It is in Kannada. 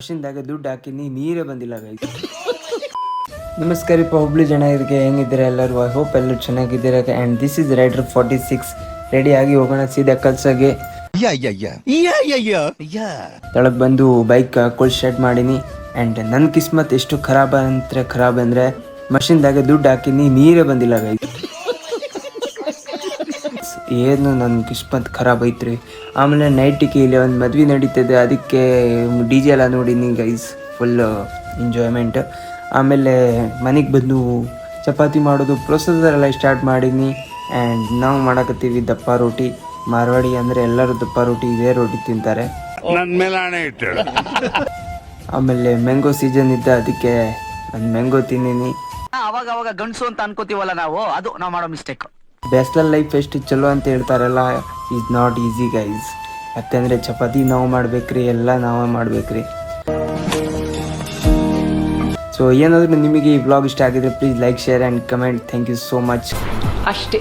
ಮಷಿನ್ದಾಗೆ ದುಡ್ಡು ಹಾಕಿನಿ ನೀರೇ ಬಂದಿಲ್ಲ ಗೈಸ್. ನಮಸ್ಕಾರಪ್ಪ ಹುಬ್ಳಿ ಜನರಿಗೆ, ಹೆಂಗಿದ್ದೀರಾ ಎಲ್ಲರೂ? ಐ ಹೋಪ್ ಎಲ್ಲರೂ ಚೆನ್ನಾಗಿದ್ದೀರಾ. And this is rider 46. Ready ಆಗಿ ಹೋಗೋಣ ಸೀದಾ ಕಲ್ಸಾಗೆ. ತೆಳಗ್ ಬಂದು ಬೈಕ್ ಹಾಕೊಳ್ಳಿ ಸ್ಟಾರ್ಟ್ ಮಾಡೀನಿ. ಆ್ಯಂಡ್ ನನ್ನ ಕಿಸ್ಮತ್ ಎಷ್ಟು ಖರಾಬ್ ಅಂದರೆ ಮಷಿನ್ದಾಗೆ ದುಡ್ಡು ಹಾಕಿನಿ ನೀರೇ ಬಂದಿಲ್ಲ ಗೈಸ್. ಏನು ನನ್ನ ಕಿಸ್ಮತ್ ಖರಾಬ್ ಐತ್ರಿ. ಆಮೇಲೆ ನೈಟಿಗೆ ಇಲ್ಲಿ ಒಂದು ಮದ್ವೆ ನಡೀತದೆ, ಅದಕ್ಕೆ DJ ಎಲ್ಲ ನೋಡೀನಿ ಗೈಸ್, ಫುಲ್ ಎಂಜಾಯ್ಮೆಂಟ್. ಆಮೇಲೆ ಮನೆಗೆ ಬಂದು ಚಪಾತಿ ಮಾಡೋದು ಪ್ರೊಸೆಸರ್ ಎಲ್ಲ ಸ್ಟಾರ್ಟ್ ಮಾಡೀನಿ. ಆ್ಯಂಡ್ ನಾವು ಮಾಡಕತ್ತೀವಿ ದಪ್ಪ ರೋಟಿ. ಮಾರ್ವಾಡಿ ಅಂದರೆ ಎಲ್ಲರೂ ದಪ್ಪ ರೋಟಿ ಇದೇ ರೋಟಿ ತಿಂತಾರೆ. ಆಮೇಲೆ ಮ್ಯಾಂಗೋ ಸೀಸನ್ ಇದ್ದ, ಅದಕ್ಕೆ ನಾನು ಮ್ಯಾಂಗೋ ತಿನ್ನೀನಿ. ಅವಾಗ ಗಂಡಸು ಅಂತ ಅನ್ಕೋತೀವಲ್ಲ ನಾವು, ಅದು ನಾವು ಮಾಡೋ ಮಿಸ್ಟೇಕ್. ಬ್ಯಾಸ್ಲರ್ ಲೈಫ್ ಎಷ್ಟು ಚಲೋ ಅಂತ ಹೇಳ್ತಾರಲ್ಲ, ಈಸ್ ನಾಟ್ ಈಸಿ ಗೈಸ್. ಯಾಕಂದರೆ ಚಪಾತಿ ನಾವು ಮಾಡ್ಬೇಕ್ರಿ, ಎಲ್ಲ ನಾವೇ ಮಾಡ್ಬೇಕ್ರಿ. ಸೊ ಏನಾದರೂ ನಿಮಗೆ ಈ ವ್ಲಾಗ್ ಇಷ್ಟ ಆಗಿದ್ರೆ please like, share and comment. Thank you so much. ಅಷ್ಟೇ.